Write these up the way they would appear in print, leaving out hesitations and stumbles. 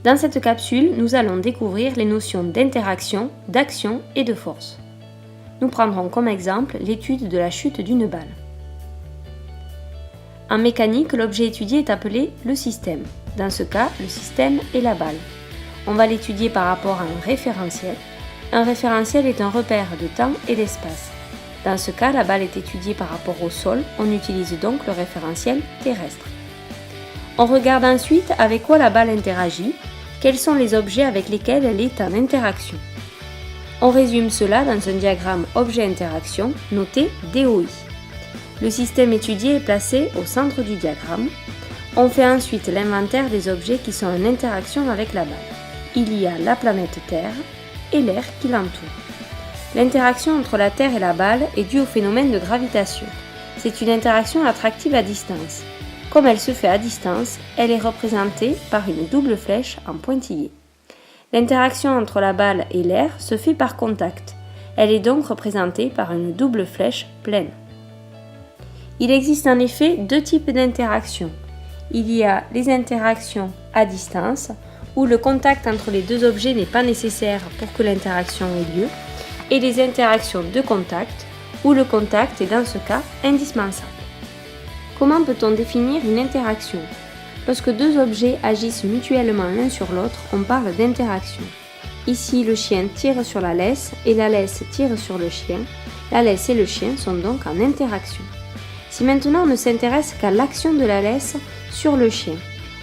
Dans cette capsule, nous allons découvrir les notions d'interaction, d'action et de force. Nous prendrons comme exemple l'étude de la chute d'une balle. En mécanique, l'objet étudié est appelé le système. Dans ce cas, le système est la balle. On va l'étudier par rapport à un référentiel. Un référentiel est un repère de temps et d'espace. Dans ce cas, la balle est étudiée par rapport au sol, on utilise donc le référentiel terrestre. On regarde ensuite avec quoi la balle interagit, quels sont les objets avec lesquels elle est en interaction. On résume cela dans un diagramme objet-interaction noté DOI. Le système étudié est placé au centre du diagramme. On fait ensuite l'inventaire des objets qui sont en interaction avec la balle. Il y a la planète Terre et l'air qui l'entoure. L'interaction entre la Terre et la balle est due au phénomène de gravitation. C'est une interaction attractive à distance. Comme elle se fait à distance, elle est représentée par une double flèche en pointillé. L'interaction entre la balle et l'air se fait par contact. Elle est donc représentée par une double flèche pleine. Il existe en effet deux types d'interactions. Il y a les interactions à distance, où le contact entre les deux objets n'est pas nécessaire pour que l'interaction ait lieu, et les interactions de contact, où le contact est dans ce cas indispensable. Comment peut-on définir une interaction ? Lorsque deux objets agissent mutuellement l'un sur l'autre, on parle d'interaction. Ici, le chien tire sur la laisse et la laisse tire sur le chien. La laisse et le chien sont donc en interaction. Si maintenant on ne s'intéresse qu'à l'action de la laisse sur le chien,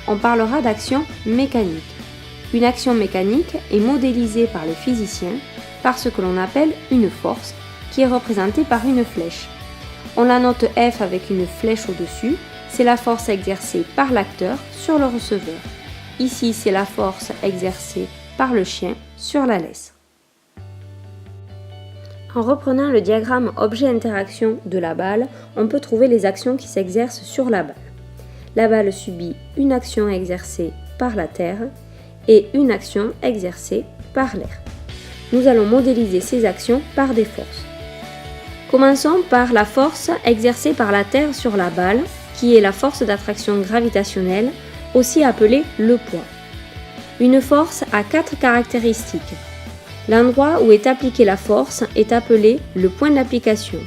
on parlera d'action mécanique. Une action mécanique est modélisée par les physiciens par ce que l'on appelle une force, qui est représentée par une flèche. On la note F avec une flèche au-dessus, c'est la force exercée par l'acteur sur le receveur. Ici, c'est la force exercée par le chien sur la laisse. En reprenant le diagramme objet-interaction de la balle, on peut trouver les actions qui s'exercent sur la balle. La balle subit une action exercée par la Terre et une action exercée par l'air. Nous allons modéliser ces actions par des forces. Commençons par la force exercée par la Terre sur la balle, qui est la force d'attraction gravitationnelle, aussi appelée le poids. Une force a 4 caractéristiques. L'endroit où est appliquée la force est appelé le point d'application.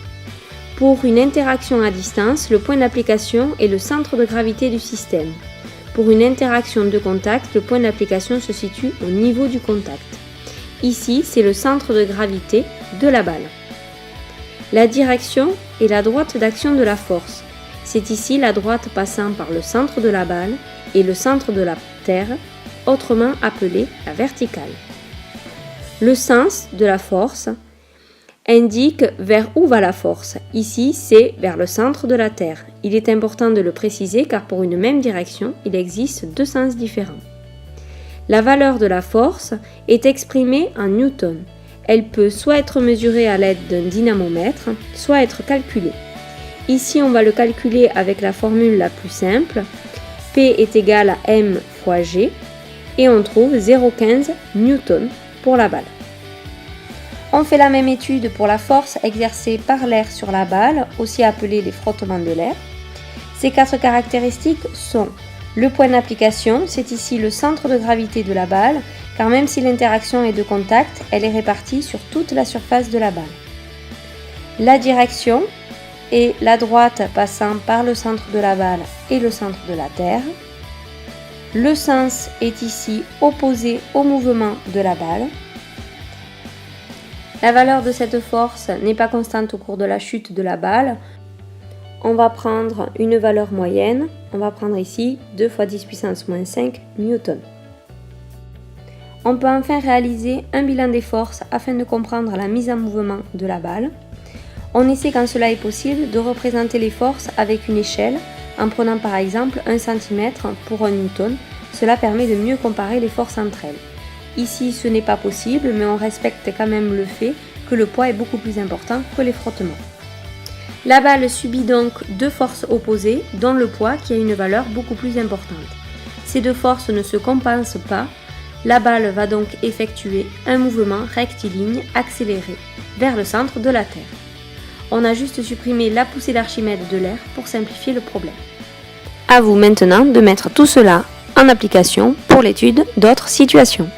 Pour une interaction à distance, le point d'application est le centre de gravité du système. Pour une interaction de contact, le point d'application se situe au niveau du contact. Ici, c'est le centre de gravité de la balle. La direction est la droite d'action de la force. C'est ici la droite passant par le centre de la balle et le centre de la Terre, autrement appelée la verticale. Le sens de la force indique vers où va la force. Ici, c'est vers le centre de la Terre. Il est important de le préciser car pour une même direction, il existe deux sens différents. La valeur de la force est exprimée en newtons. Elle peut soit être mesurée à l'aide d'un dynamomètre, soit être calculée. Ici, on va le calculer avec la formule la plus simple. P est égal à m fois g et on trouve 0,15 newtons pour la balle. On fait la même étude pour la force exercée par l'air sur la balle, aussi appelée les frottements de l'air. Ces 4 caractéristiques sont le point d'application, c'est ici le centre de gravité de la balle, car même si l'interaction est de contact, elle est répartie sur toute la surface de la balle. La direction est la droite passant par le centre de la balle et le centre de la Terre. Le sens est ici opposé au mouvement de la balle. La valeur de cette force n'est pas constante au cours de la chute de la balle. On va prendre une valeur moyenne. On va prendre ici 2 × 10 puissance moins 5 newtons. On peut enfin réaliser un bilan des forces afin de comprendre la mise en mouvement de la balle. On essaie quand cela est possible de représenter les forces avec une échelle en prenant par exemple 1 cm pour 1 newton. Cela permet de mieux comparer les forces entre elles. Ici ce n'est pas possible mais on respecte quand même le fait que le poids est beaucoup plus important que les frottements. La balle subit donc deux forces opposées dont le poids qui a une valeur beaucoup plus importante. Ces deux forces ne se compensent pas. La balle va donc effectuer un mouvement rectiligne accéléré vers le centre de la Terre. On a juste supprimé la poussée d'Archimède de l'air pour simplifier le problème. À vous maintenant de mettre tout cela en application pour l'étude d'autres situations.